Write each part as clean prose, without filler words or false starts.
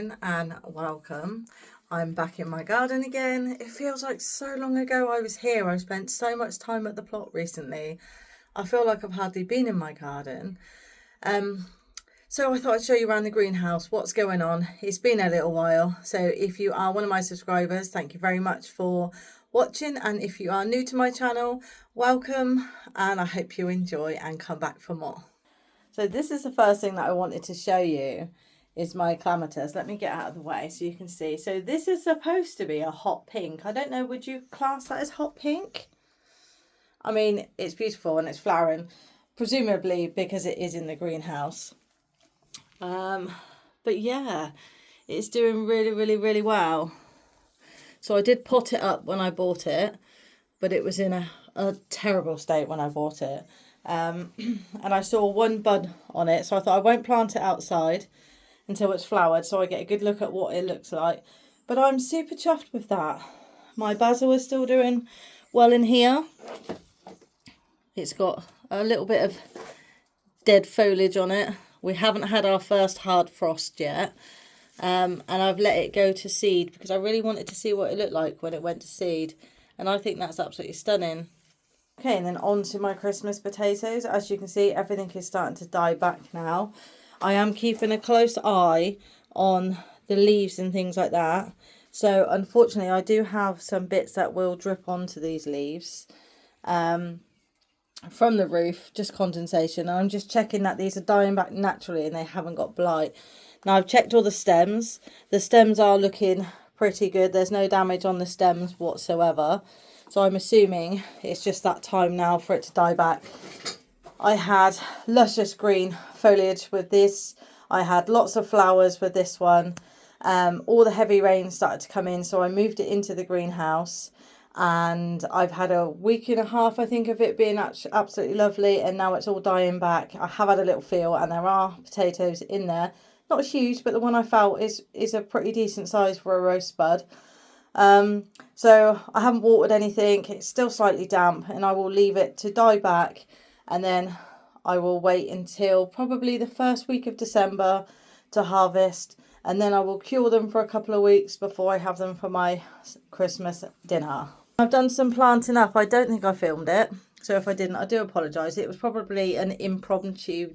morning and welcome. I'm back in my garden again. It feels like so long ago I was here. I've spent so much time at the plot recently. I feel like I've hardly been in my garden. So I thought I'd show you around the greenhouse what's going on. It's been a little while. So if you are one of my subscribers, thank you very much for watching. And if you are new to my channel, welcome. And I hope you enjoy and come back for more. So this is the first thing that I wanted to show you is my clematis. Let me get out of the way so you can see. So this is supposed to be a hot pink. I don't know, would you class that as hot pink? I mean, it's beautiful and it's flowering, presumably because it is in the greenhouse. But yeah, it's doing really well. So I did pot it up when I bought it, but it was in a terrible state when I bought it. And I saw one bud on it, so I thought I won't plant it outside until it's flowered so I get a good look at what it looks like. But I'm super chuffed with that. My basil is still doing well in here. It's got a little bit of dead foliage on it. We haven't had our first hard frost yet. And I've let it go to seed because I really wanted to see what it looked like when it went to seed. And I think that's absolutely stunning. Okay, and then on to my Christmas potatoes. As you can see, everything is starting to die back now. I am keeping a close eye on the leaves and things like that. So unfortunately, I do have some bits that will drip onto these leaves from the roof, just condensation. And I'm just checking that these are dying back naturally and they haven't got blight. Now I've checked all the stems. The stems are looking pretty good. There's no damage on the stems whatsoever. So I'm assuming it's just that time now for it to die back. I had luscious green foliage with this. I had lots of flowers with this one. All the heavy rain started to come in, so I moved it into the greenhouse. And I've had a week and a half, I think, of it being absolutely lovely. And now it's all dying back. I have had a little feel, and there are potatoes in there. Not huge, but the one I felt is a pretty decent size for a roast bud. So I haven't watered anything. It's still slightly damp and I will leave it to die back, and then I will wait until probably the first week of December to harvest, and then I will cure them for a couple of weeks before I have them for my Christmas dinner. I've done some planting up. I don't think I filmed it, so if I didn't, I do apologise. It was probably an impromptu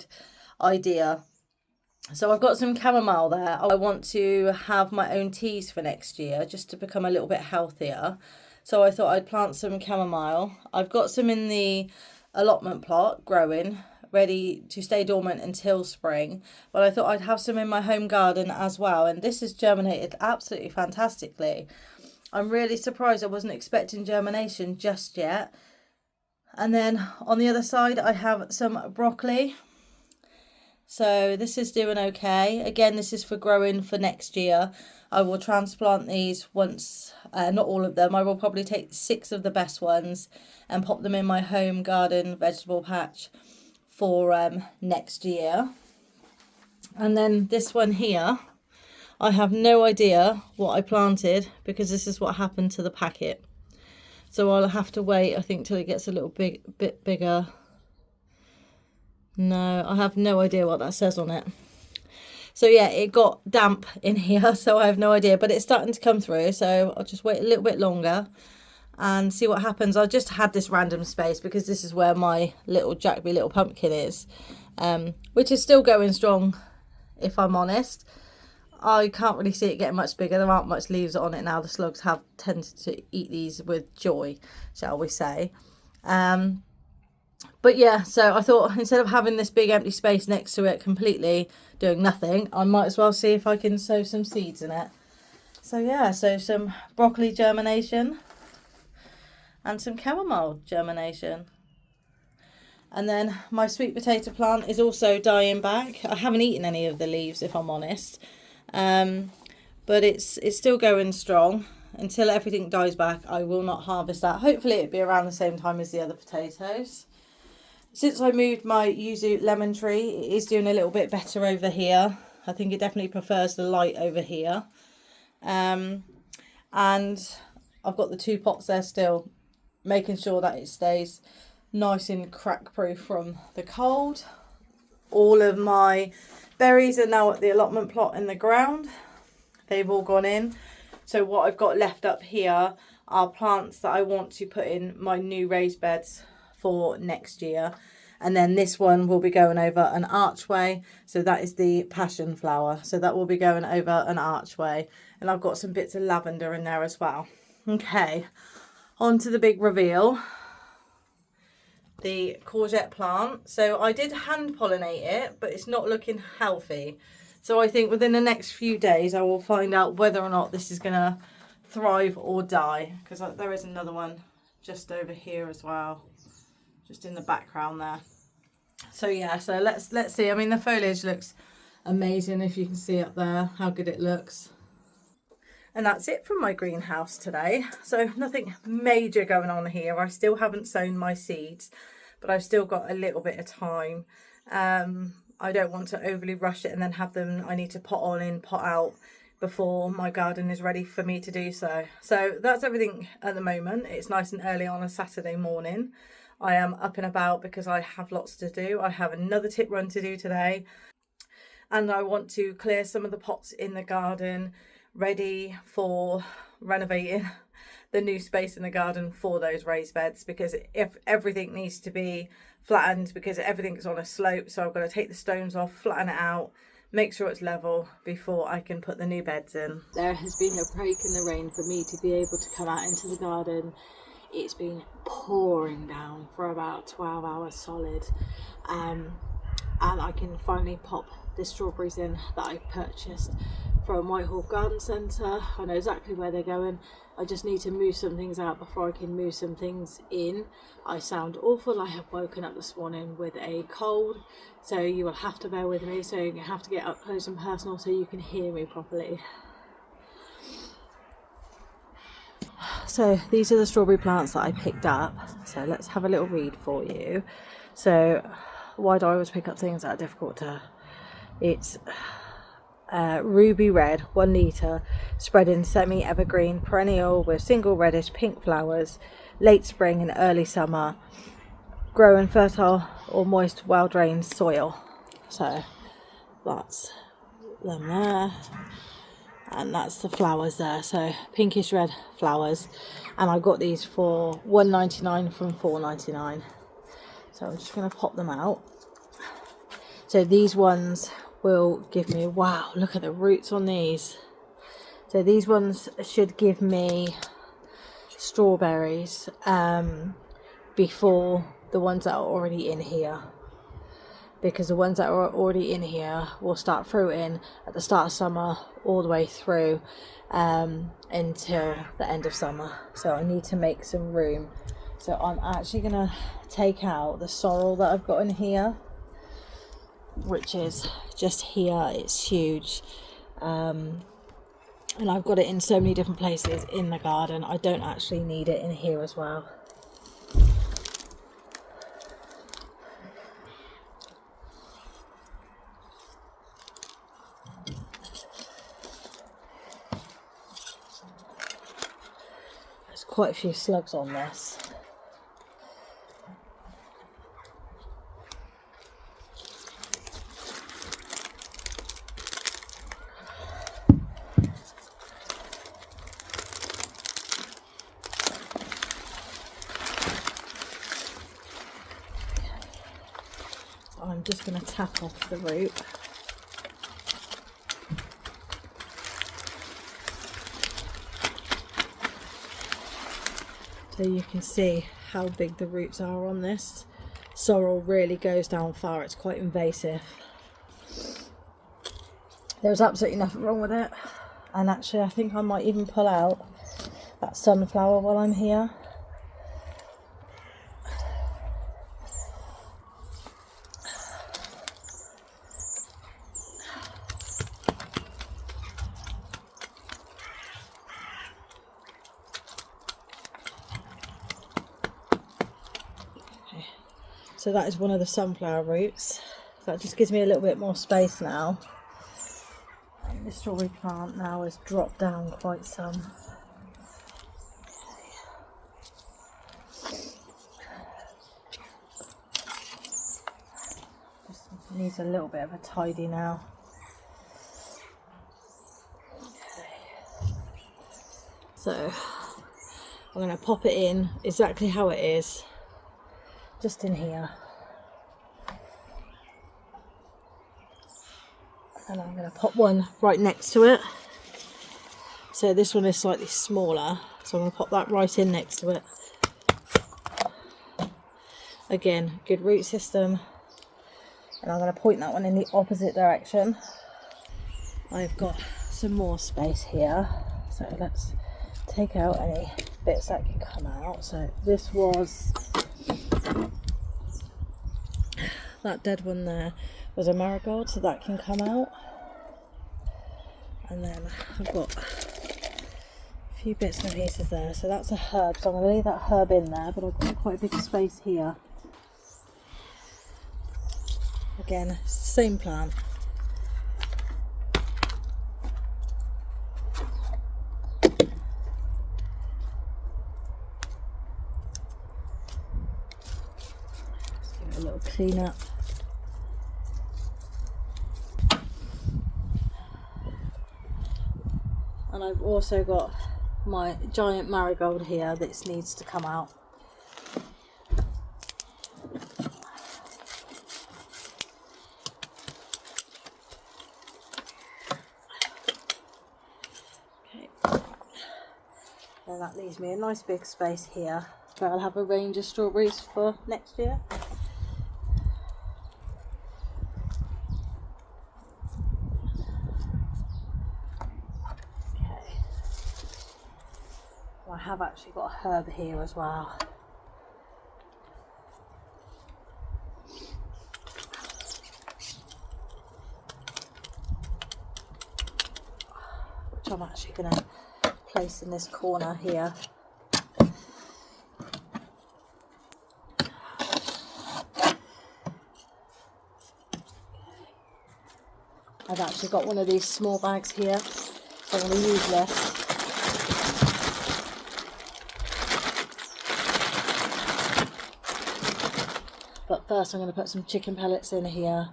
idea. So I've got some chamomile there. I want to have my own teas for next year just to become a little bit healthier. So I thought I'd plant some chamomile. I've got some in the allotment plot growing, ready to stay dormant until spring. But I thought I'd have some in my home garden as well. And this has germinated absolutely fantastically. I'm really surprised. I wasn't expecting germination just yet. And then on the other side, I have some broccoli. So this is doing okay. Again, this is for growing for next year. I will transplant these once, not all of them. I will probably take 6 of the best ones and pop them in my home garden vegetable patch for next year. And then this one here, I have no idea what I planted because this is what happened to the packet. So I'll have to wait, I think, till it gets a little bit bigger. No, I have no idea what that says on it. So yeah, it got damp in here, so I have no idea. But it's starting to come through, so I'll just wait a little bit longer and see what happens. I just had this random space because this is where my little Jackby little pumpkin is, which is still going strong, if I'm honest. I can't really see it getting much bigger. There aren't much leaves on it now. The slugs have tended to eat these with joy, shall we say. But yeah, so I thought instead of having this big empty space next to it completely doing nothing, I might as well see if I can sow some seeds in it. So yeah, so some broccoli germination and some chamomile germination. And then my sweet potato plant is also dying back. I haven't eaten any of the leaves, if I'm honest. But it's still going strong. Until everything dies back, I will not harvest that. Hopefully it'll be around the same time as the other potatoes. Since I moved my yuzu lemon tree, it is doing a little bit better over here. I think it definitely prefers the light over here. And I've got the 2 pots there still, making sure that it stays nice and crack proof from the cold. All of my berries are now at the allotment plot in the ground. they've all gone in. So what I've got left up here are plants that I want to put in my new raised beds for next year. And then this one will be going over an archway. So that is the passion flower. So that will be going over an archway. And I've got some bits of lavender in there as well. Okay, on to the big reveal. The courgette plant. So I did hand pollinate it, but it's not looking healthy. So I think within the next few days I will find out whether or not this is going to thrive or die, because there is another one just over here as well, just in the background there. So yeah, so let's see. I mean, the foliage looks amazing, if you can see up there how good it looks. And that's it from my greenhouse today. So nothing major going on here. I still haven't sown my seeds, but I've still got a little bit of time. I don't want to overly rush it and then have them, I need to pot on in, pot out before my garden is ready for me to do so. So that's everything at the moment. It's nice and early on a Saturday morning. I am up and about because I have lots to do. I have another tip run to do today, and I want to clear some of the pots in the garden ready for renovating the new space in the garden for those raised beds, because if everything needs to be flattened because everything's on a slope. So I've got to take the stones off, flatten it out, make sure it's level before I can put the new beds in. There has been a break in the rain for me to be able to come out into the garden. It's been pouring down for about 12 hours solid, and I can finally pop the strawberries in that I purchased from Whitehall Garden Centre. I know exactly where they're going. I just need to move some things out before I can move some things in. I sound awful. I have woken up this morning with a cold, so you will have to bear with me. So you have to get up close and personal so you can hear me properly. So these are the strawberry plants that I picked up. So let's have a little read for you. So why do I always pick up things that are difficult to... It's ruby red, 1 litre, spread in semi-evergreen perennial with single reddish pink flowers, late spring and early summer, grow in fertile or moist, well-drained soil. So that's them there, and that's the flowers there. So pinkish red flowers, and I got these for £1.99 from £4.99. So I'm just going to pop them out. So these ones will give me, wow, look at the roots on these. So these ones should give me strawberries before the ones that are already in here, because the ones that are already in here will start fruiting at the start of summer all the way through until the end of summer. So I need to make some room. So I'm actually going to take out the sorrel that I've got in here, which is just here. It's huge, and I've got it in so many different places in the garden. I don't actually need it in here as well. There's quite a few slugs on this. I'm just going to tap off the root. So you can see how big the roots are on this. Sorrel really goes down far. It's quite invasive. There's absolutely nothing wrong with it. And actually I think I might even pull out that sunflower while I'm here. So that is one of the sunflower roots. That just gives me a little bit more space now. And the strawberry plant now has dropped down quite some. Just needs a little bit of a tidy now. So I'm going to pop it in exactly how it is, just in here. And I'm going to pop one right next to it. So this one is slightly smaller, so I'm going to pop that right in next to it. Again, good root system. And I'm going to point that one in the opposite direction. I've got some more space here, so let's take out any bits that can come out. So this was, that dead one there was a marigold, so that can come out. And then I've got a few bits and pieces there, so that's a herb, so I'm going to leave that herb in there, but I've got quite a big space here. Again, same plant. Just give it a little clean up. And I've also got my giant marigold here that needs to come out. Okay. And that leaves me a nice big space here where I'll have a range of strawberries for next year. I have actually got a herb here as well. Which I'm actually going to place in this corner here. I've actually got one of these small bags here, so I'm going to use this. But first I'm going to put some chicken pellets in here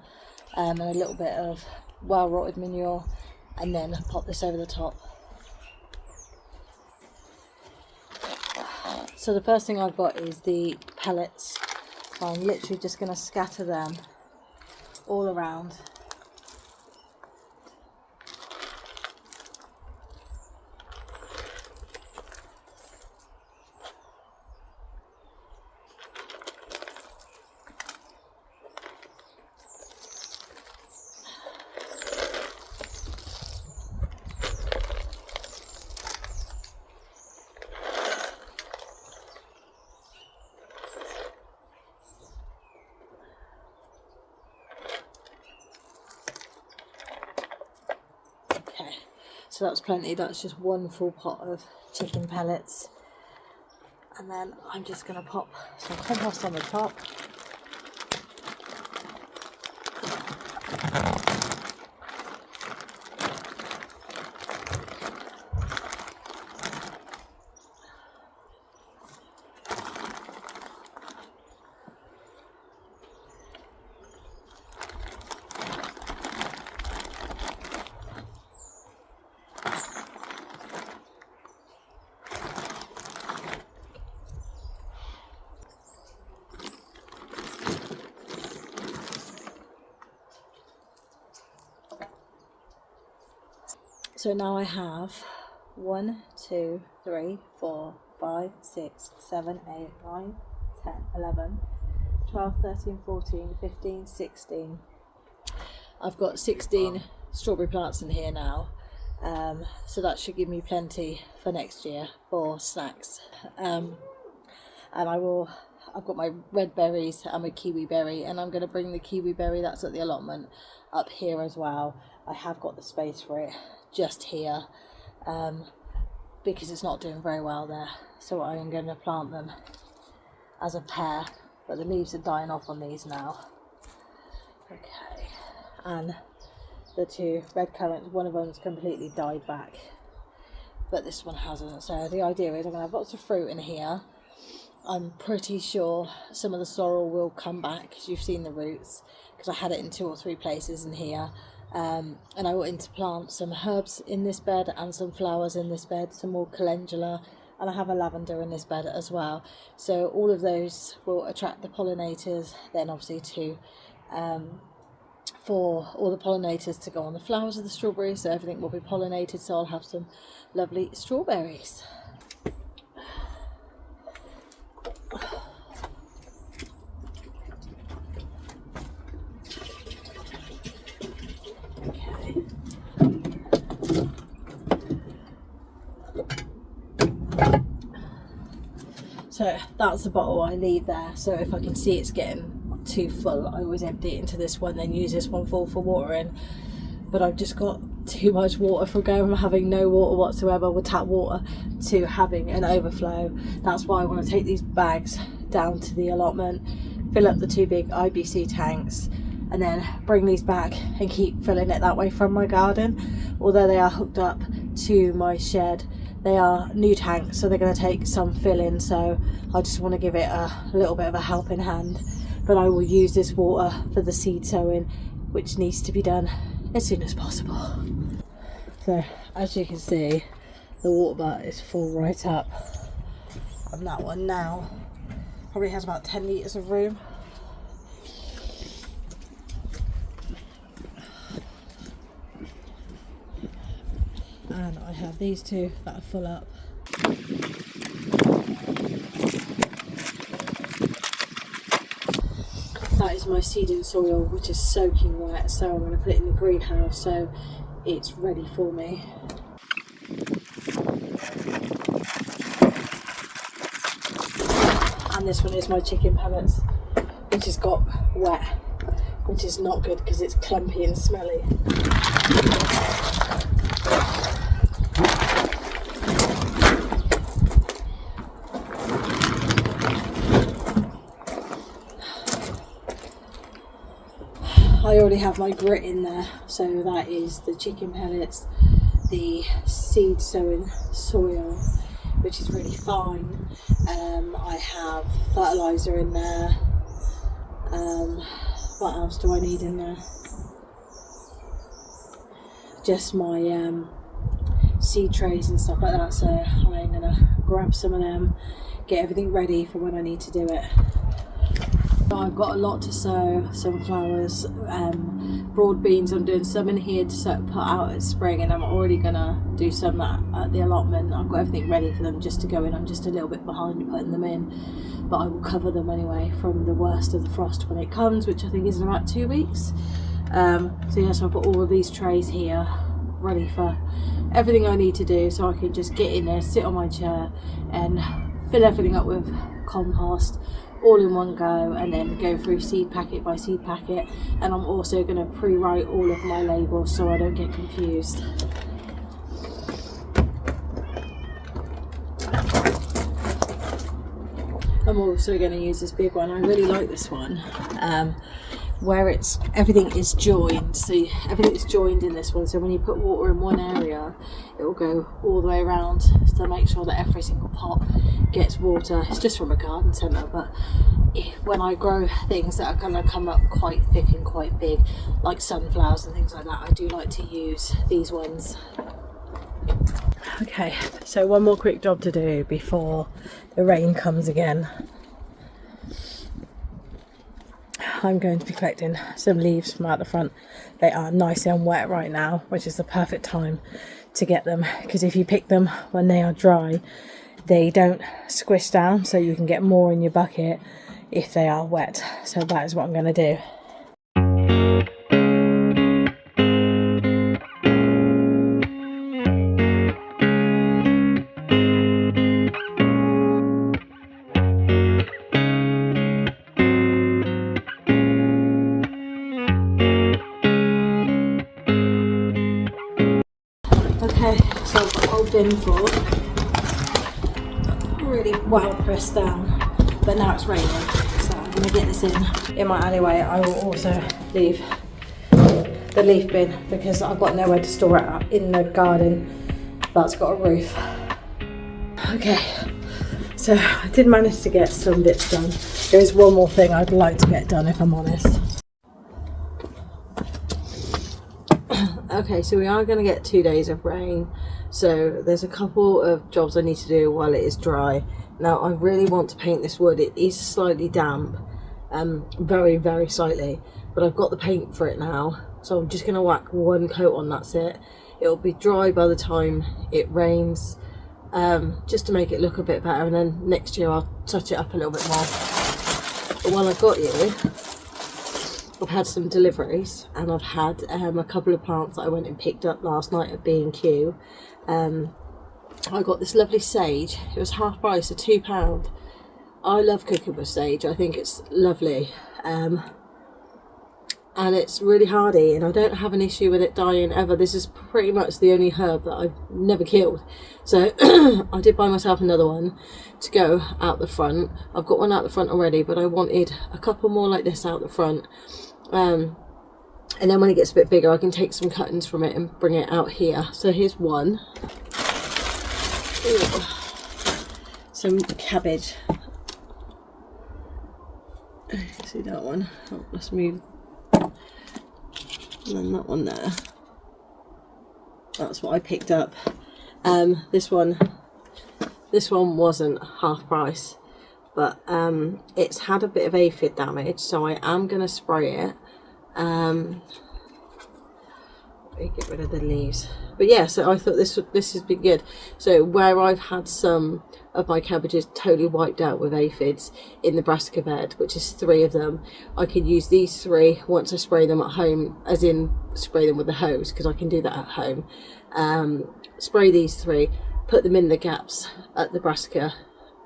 and a little bit of well rotted manure, and then pop this over the top. So the first thing I've got is the pellets. So I'm literally just going to scatter them all around. So that's plenty, that's just one full pot of chicken pellets. And then I'm just going to pop some compost on the top. So now I have 1, 2, 3, 4, 5, 6, 7, 8, 9, 10, 11, 12, 13, 14, 15, 16. I've got 16 strawberry plants in here now, so that should give me plenty for next year for snacks. And I've got my red berries and my kiwi berry, and I'm going to bring the kiwi berry that's at the allotment up here as well. I have got the space for it just here because it's not doing very well there, so I'm going to plant them as a pair, but the leaves are dying off on these now. Okay, and the two red currants, one of them's completely died back, but this one hasn't. So the idea is I'm going to have lots of fruit in here. I'm pretty sure some of the sorrel will come back because you've seen the roots, because I had it in 2 or 3 places in here. And I wanted to plant some herbs in this bed and some flowers in this bed, some more calendula, and I have a lavender in this bed as well. So all of those will attract the pollinators, then obviously to for all the pollinators to go on the flowers of the strawberries, so everything will be pollinated, so I'll have some lovely strawberries. Okay. So that's the bottle I leave there, so if I can see it's getting too full, I always empty it into this one, then use this one full for watering. But I've just got too much water from going from having no water whatsoever with tap water to having an overflow. That's why I want to take these bags down to the allotment, fill up the 2 big IBC tanks, and then bring these back and keep filling it that way from my garden. Although they are hooked up to my shed, they are new tanks, so they're going to take some filling, so I just want to give it a little bit of a helping hand. But I will use this water for the seed sowing, which needs to be done as soon as possible. So as you can see, the water butt is full right up, and that one now probably has about 10 litres of room. And I have these 2 that are full up. That is my seeding soil, which is soaking wet, so I'm going to put it in the greenhouse so it's ready for me. And this one is my chicken pellets, which has got wet, which is not good because it's clumpy and smelly. I already have my grit in there, so that is the chicken pellets, the seed sowing soil, which is really fine. I have fertiliser in there. What else do I need in there? Just my seed trays and stuff like that, so I'm gonna grab some of them, get everything ready for when I need to do it. I've got a lot to sow: sunflowers, broad beans. I'm doing some in here to put out at spring, and I'm already gonna do some at the allotment. I've got everything ready for them just to go in. I'm just a little bit behind putting them in, but I will cover them anyway from the worst of the frost when it comes, which I think is in about 2 weeks. So yes, I've got all of these trays here ready for everything I need to do, so I can just get in there, sit on my chair and fill everything up with compost all in one go, and then go through seed packet by seed packet. And I'm also going to pre-write all of my labels so I don't get confused. I'm also going to use this big one. I really like this one, where everything is joined. So everything is joined in this one, so when you put water in one area, it will go all the way around to make sure that every single pot gets water. It's just from a garden centre, but when I grow things that are going to come up quite thick and quite big, like sunflowers and things like that, I do like to use these ones. Okay, so one more quick job to do before the rain comes again. I'm going to be collecting some leaves from out the front. They are nice and wet right now, which is the perfect time to get them, because if you pick them when they are dry, they don't squish down, so you can get more in your bucket if they are wet. So that is what I'm going to do. Okay, so I've got a whole bin full, really well pressed down, but now it's raining, so I'm going to get this in my alleyway. I will also leave the leaf bin because I've got nowhere to store it in the garden that's got a roof. Okay, so I did manage to get some bits done. There is one more thing I'd like to get done, if I'm honest. Okay, so we are going to get 2 days of rain, so there's a couple of jobs I need to do while it is dry. Now I really want to paint this wood. It is slightly damp, very, very slightly, but I've got the paint for it now, so I'm just going to whack one coat on, that's it. It'll be dry by the time it rains, just to make it look a bit better, and then next year I'll touch it up a little bit more. But while I've got you, I've had some deliveries, and I've had a couple of plants that I went and picked up last night at B&Q. I got this lovely sage. It was half price, at £2. I love cooking with sage. I think it's lovely, and it's really hardy, and I don't have an issue with it dying ever. This is pretty much the only herb that I've never killed. So I did buy myself another one to go out the front. I've got one out the front already, but I wanted a couple more like this out the front. And then when it gets a bit bigger, I can take some cuttings from it and bring it out here. So here's one. Ooh. Some cabbage. See that one? Oh, let's move. And then that one there. That's what I picked up. This one wasn't half price, but it's had a bit of aphid damage, so I am going to spray it. Get rid of the leaves. But yeah, so I thought this has been good. So where I've had some of my cabbages totally wiped out with aphids in the brassica bed, which is 3 of them, I can use these 3 once I spray them at home, as in spray them with the hose, because I can do that at home. Spray these 3, put them in the gaps at the brassica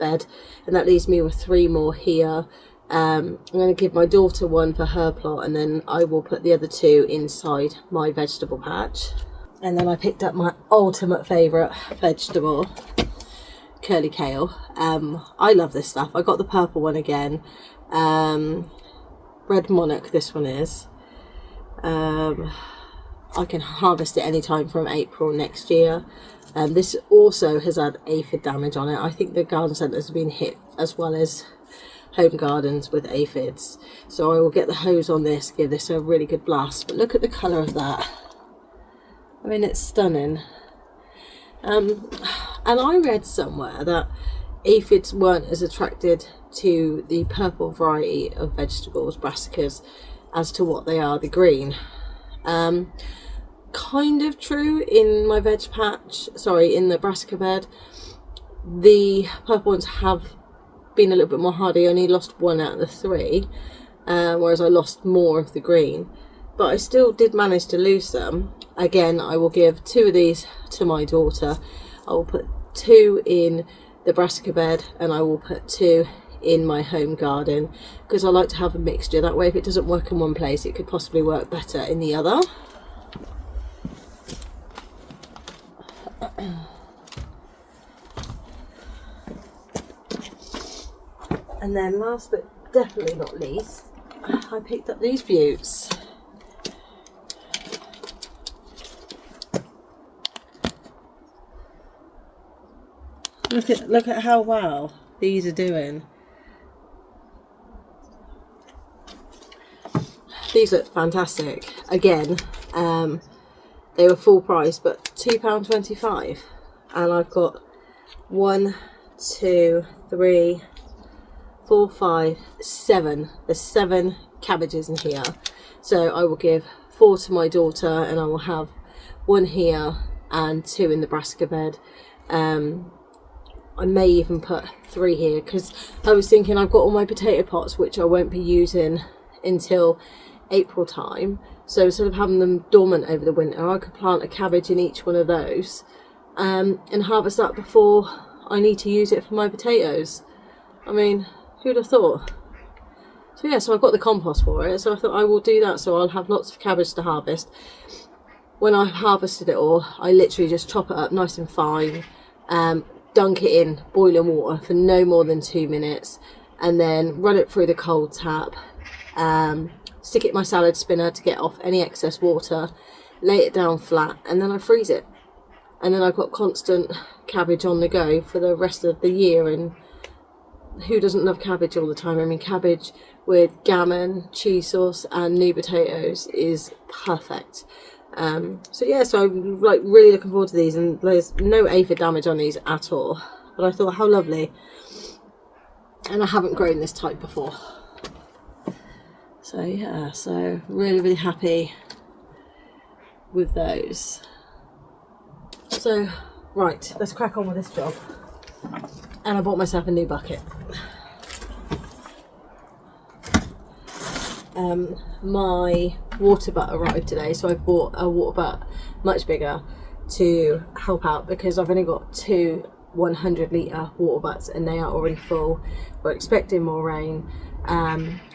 bed, and that leaves me with 3 more here. I'm going to give my daughter one for her plot, and then I will put the other 2 inside my vegetable patch. And then I picked up my ultimate favourite vegetable, curly kale. I love this stuff. I got the purple one again. Red Monarch, this one is. I can harvest it anytime from April next year. This also has had aphid damage on it. I think the garden centres have been hit as well as home gardens with aphids. So I will get the hose on this, give this a really good blast. But look at the colour of that. I mean, it's stunning. And I read somewhere that aphids weren't as attracted to the purple variety of vegetables, brassicas, as to what they are the green. Kind of true in my veg patch, sorry, in the brassica bed. The purple ones have been a little bit more hardy. I only lost 1 out of the 3, whereas I lost more of the green. But I still did manage to lose some. Again, I will give 2 of these to my daughter. I will put 2 in the brassica bed, and I will put 2 in my home garden, because I like to have a mixture. That way, if it doesn't work in one place, it could possibly work better in the other. And then last but definitely not least, I picked up these beauts. Look at how well these are doing. These look fantastic. Again, they were full price, but £2.25, and I've got 1, 2, 3, 4, 5, 7. There's 7 cabbages in here, so I will give 4 to my daughter, and I will have 1 here and 2 in the brassica bed. I may even put 3 here, because I was thinking I've got all my potato pots which I won't be using until April time, so instead of having them dormant over the winter, I could plant a cabbage in each one of those, and harvest that before I need to use it for my potatoes. I mean, who'd have thought? So yeah, so I've got the compost for it, so I thought I will do that, so I'll have lots of cabbage to harvest. When I've harvested it all, I literally just chop it up nice and fine, dunk it in boiling water for no more than 2 minutes, and then run it through the cold tap, stick it in my salad spinner to get off any excess water, lay it down flat, and then I freeze it. And then I've got constant cabbage on the go for the rest of the year. And who doesn't love cabbage all the time? I mean, cabbage with gammon, cheese sauce and new potatoes is perfect. So yeah, so I'm like really looking forward to these, and there's no aphid damage on these at all. But I thought, how lovely. And I haven't grown this type before. So yeah, so really, really happy with those. So, right, let's crack on with this job. And I bought myself a new bucket. My water butt arrived today, so I bought a water butt much bigger to help out, because I've only got 2 100-litre water butts and they are already full. We're expecting more rain,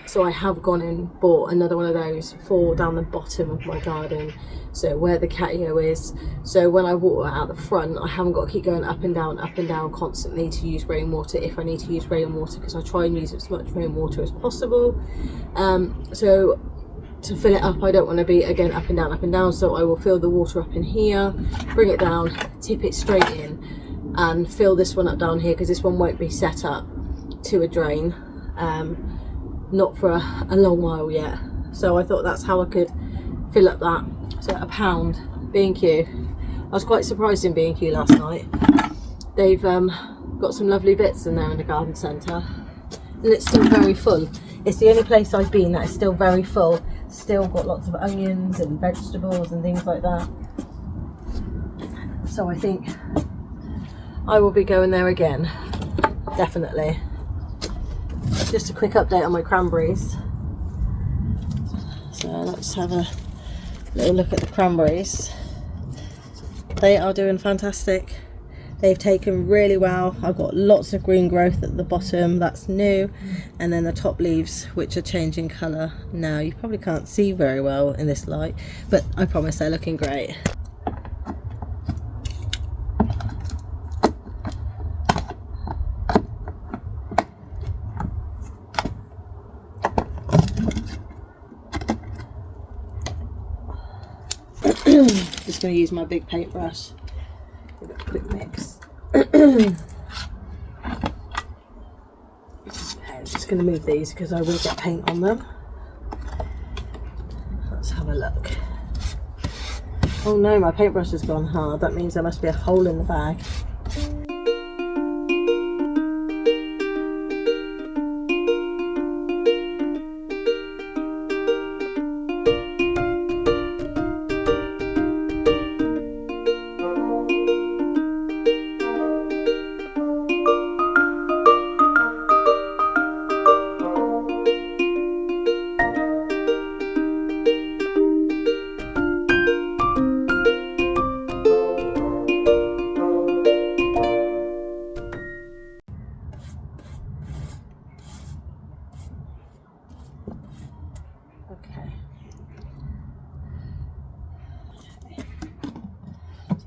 so I have gone and bought another one of those for down the bottom of my garden, so where the catio is. So when I water out the front, I haven't got to keep going up and down constantly to use rainwater if I need to use rainwater, because I try and use as much rainwater as possible. So to fill it up, I don't want to be again up and down, so I will fill the water up in here, bring it down, tip it straight in, and fill this one up down here, because this one won't be set up to a drain, not for a long while yet. So I thought that's how I could fill up that. So £1 B&Q. I was quite surprised in B&Q last night. They've got some lovely bits in there in the garden centre, and it's still very full. It's the only place I've been that is still very full. Still got lots of onions and vegetables and things like that. So I think I will be going there again, definitely. Just a quick update on my cranberries. So let's have a little look at the cranberries. They are doing fantastic. They've taken really well. I've got lots of green growth at the bottom, that's new, and then the top leaves, which are changing colour now. You probably can't see very well in this light, but I promise they're looking great. Just going to use my big paintbrush. Give it a quick mix. Okay, I'm just going to move these because I will get paint on them. Let's have a look. Oh no, my paintbrush has gone hard. That means there must be a hole in the bag.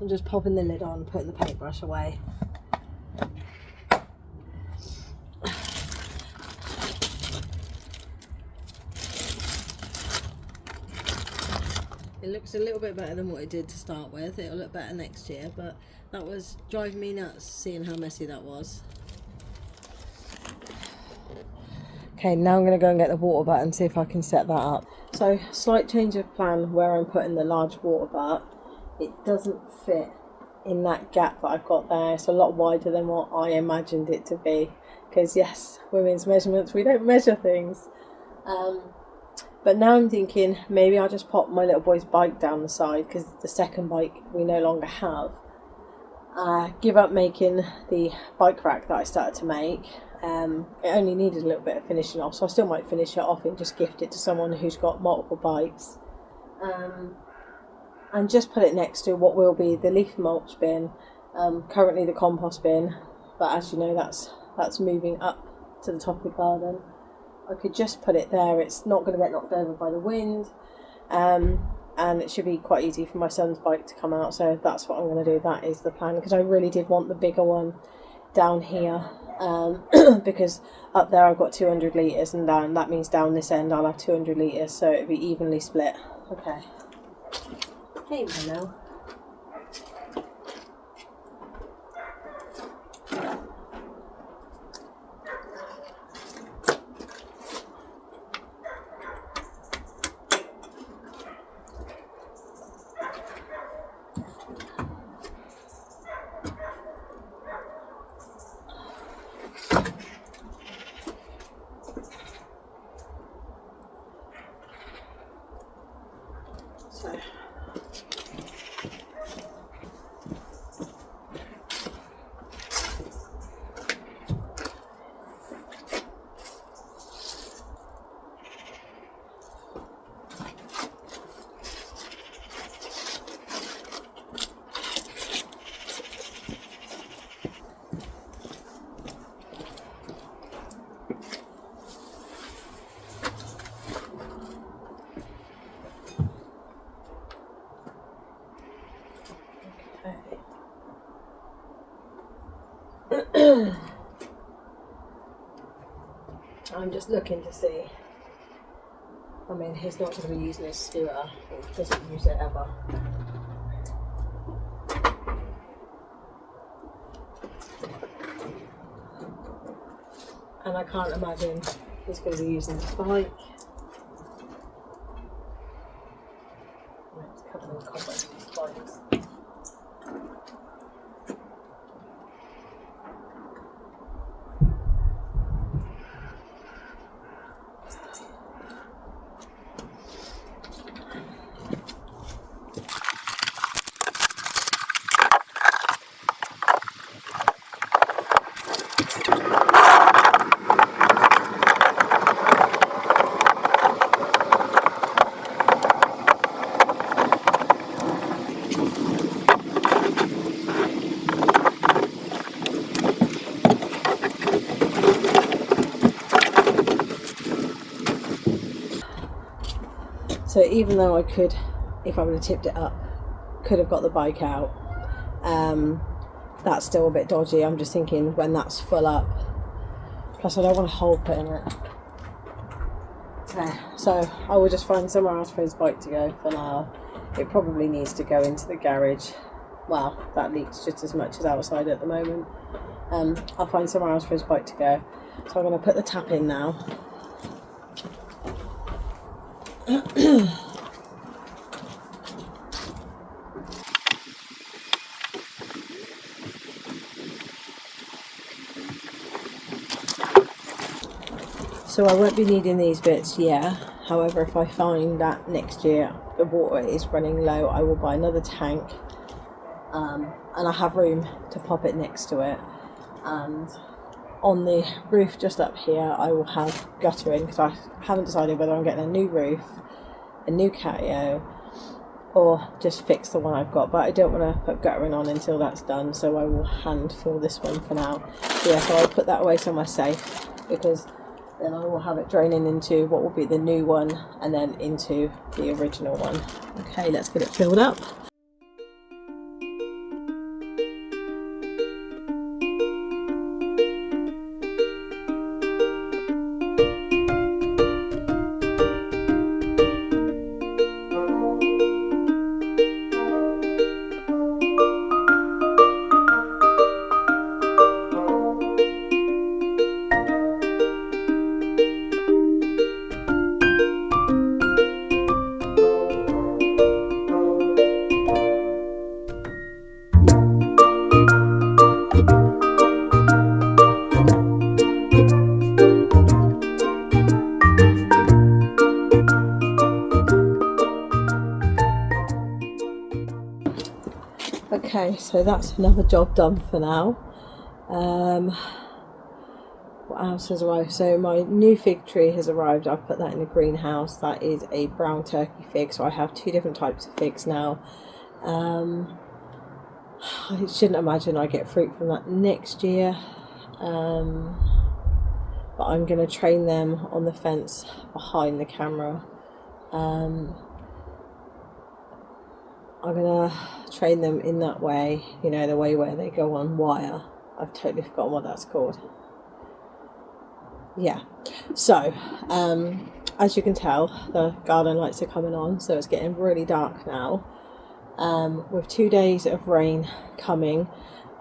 I'm just popping the lid on, putting the paintbrush away. It looks a little bit better than what it did to start with. It'll look better next year, but that was driving me nuts seeing how messy that was. Okay, now I'm going to go and get the water butt and see if I can set that up. So, slight change of plan where I'm putting the large water butt. It doesn't fit in that gap that I've got there. It's a lot wider than what I imagined it to be, because yes, women's measurements, we don't measure things. But now I'm thinking maybe I'll just pop my little boy's bike down the side, because the second bike we no longer have. Give up making the bike rack that I started to make. It only needed a little bit of finishing off, so I still might finish it off and just gift it to someone who's got multiple bikes. And just put it next to what will be the leaf mulch bin, currently the compost bin, but as you know, that's moving up to the top of the garden. I could just put it there. It's not going to get knocked over by the wind, and it should be quite easy for my son's bike to come out, so that's what I'm going to do. That is the plan, because I really did want the bigger one down here, because up there I've got 200 litres, and down, that means down this end I'll have 200 litres, so it'll be evenly split. Okay. Hey, Milo. I'm just looking to see. I mean, he's not going to be using his scooter. He doesn't use it ever. And I can't imagine he's going to be using his bike. It's covered in cobwebs, these bikes. So even though I could, if I would have tipped it up, could have got the bike out, that's still a bit dodgy. I'm just thinking when that's full up, plus I don't want a hole put in it. So I will just find somewhere else for his bike to go for now. It probably needs to go into the garage. Well, that leaks just as much as outside at the moment. I'll find somewhere else for his bike to go. So I'm going to put the tap in now. So I won't be needing these bits, yeah. However, if I find that next year the water is running low, I will buy another tank. And I have room to pop it next to it. And on the roof just up here, I will have guttering, because I haven't decided whether I'm getting a new roof, a new catio, or just fix the one I've got. But I don't want to put guttering on until that's done, so I will hand fill this one for now. Yeah, so I'll put that away somewhere safe, because then I will have it draining into what will be the new one and then into the original one. Okay, let's get it filled up. Okay, so that's another job done for now. What else has arrived? So my new fig tree has arrived. I've put that in the greenhouse. That is a brown turkey fig, so I have two different types of figs now. I shouldn't imagine I get fruit from that next year, but I'm going to train them on the fence behind the camera. I'm going to train them in that way, you know, the way where they go on wire. I've totally forgotten what that's called. Yeah, so as you can tell, the garden lights are coming on, so it's getting really dark now. With 2 days of rain coming,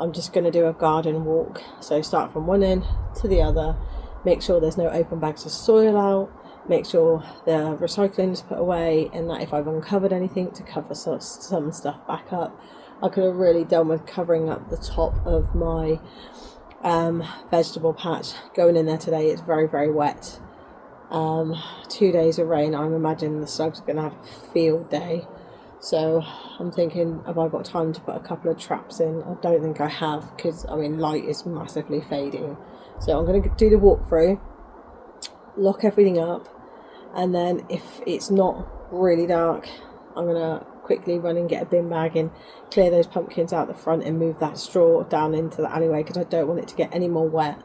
I'm just going to do a garden walk. So start from one end to the other, make sure there's no open bags of soil out, make sure the recycling is put away, and that if I've uncovered anything, to cover some stuff back up. I could have really done with covering up the top of my vegetable patch. Going in there today, it's very, very wet. 2 days of rain, I'm imagining the slugs are going to have a field day. So I'm thinking, have I got time to put a couple of traps in? I don't think I have, because I mean light is massively fading. So I'm going to do the walkthrough, lock everything up, and then if it's not really dark, I'm going to quickly run and get a bin bag and clear those pumpkins out the front and move that straw down into the alleyway, because I don't want it to get any more wet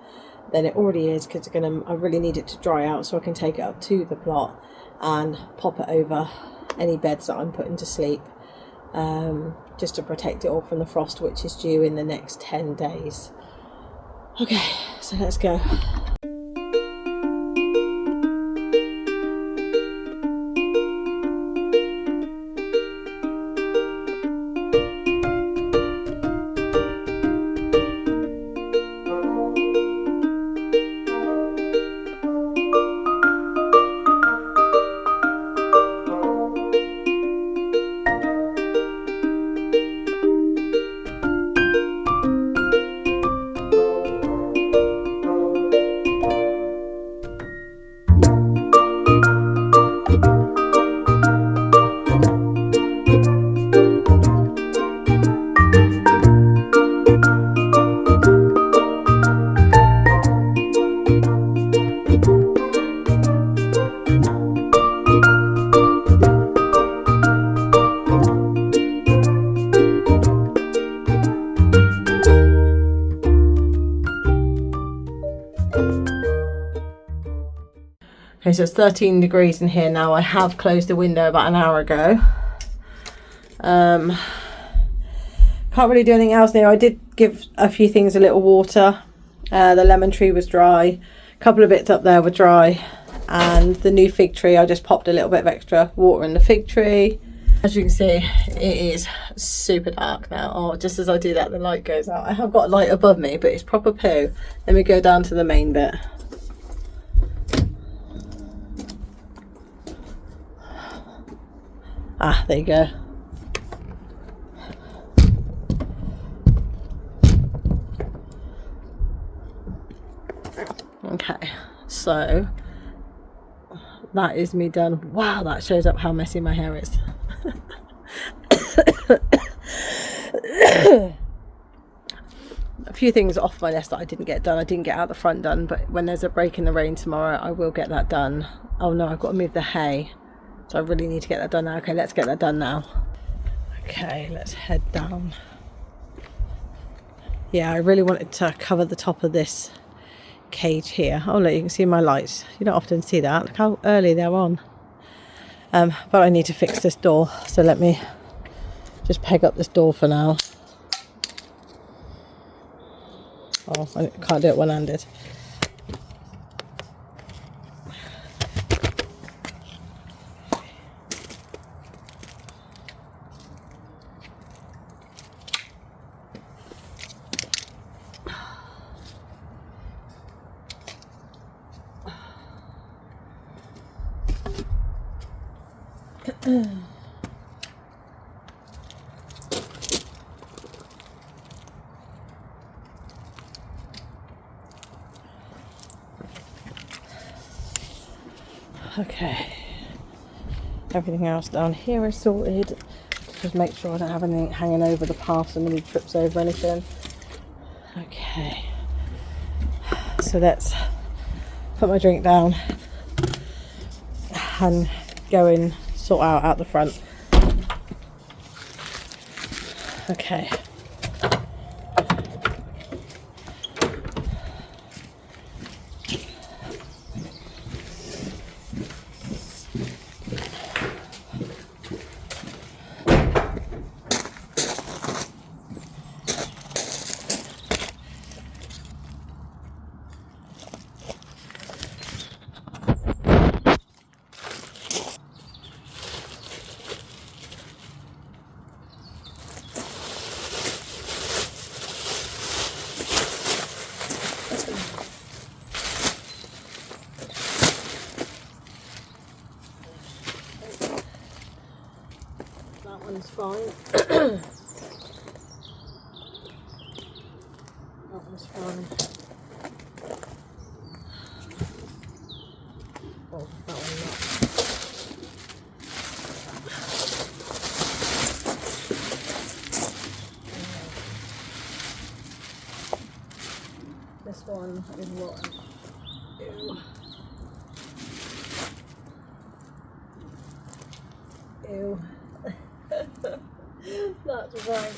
than it already is, because I really need it to dry out so I can take it up to the plot and pop it over any beds that I'm putting to sleep, just to protect it all from the frost which is due in the next 10 days. Okay, so let's go. Okay, so it's 13 degrees in here now. I have closed the window about an hour ago. Can't really do anything else now. I did give a few things a little water. The lemon tree was dry. A couple of bits up there were dry. And the new fig tree, I just popped a little bit of extra water in the fig tree. As you can see, it is super dark now. Oh, just as I do that, the light goes out. I have got a light above me, but it's proper poo. Let me go down to the main bit. Ah, there you go. Okay, so that is me done. Wow, that shows up how messy my hair is. A few things off my list that I didn't get done. I didn't get out the front done, but when there's a break in the rain tomorrow, I will get that done. Oh no, I've got to move the hay. So I really need to get that done now. Okay, let's get that done now. Okay, let's head down. Yeah, I really wanted to cover the top of this cage here. Oh look, you can see my lights. You don't often see that. Look how early they're on. But I need to fix this door. So let me just peg up this door for now. Oh, I can't do it one-handed. Okay, everything else down here is sorted. Just make sure I don't have anything hanging over the path so nobody trips over anything. Okay, so let's put my drink down and go and sort out the front. Okay. That one's fine. That one's fine. Oh, that one not. This one is rotten. Ew. Ew. That's right.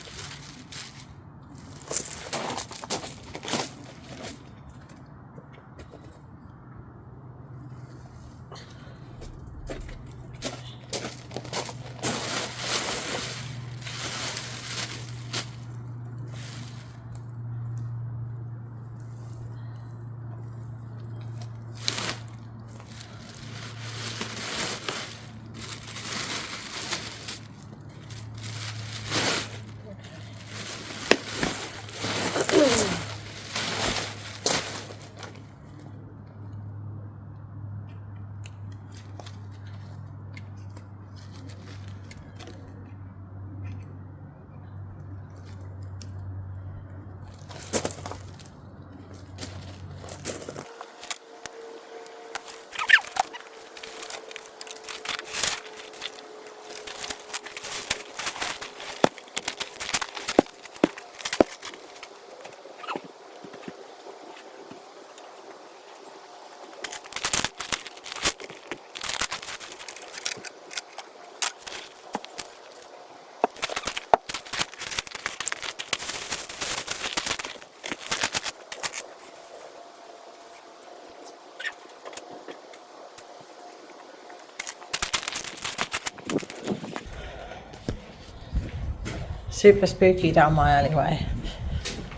super spooky down my alleyway.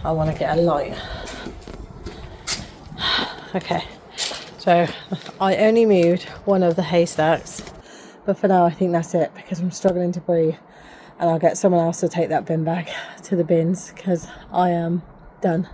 I want to get a light. Okay, so I only moved one of the haystacks, but for now I think that's it because I'm struggling to breathe, and I'll get someone else to take that bin bag to the bins because I am done.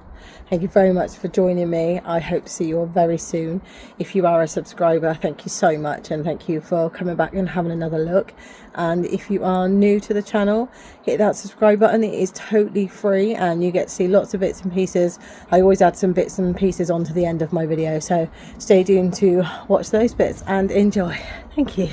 Thank you very much for joining me. I hope to see you all very soon. If you are a subscriber, thank you so much, and thank you for coming back and having another look. And if you are new to the channel, hit that subscribe button. It is totally free and you get to see lots of bits and pieces. I always add some bits and pieces onto the end of my video, so stay tuned to watch those bits and enjoy. Thank you.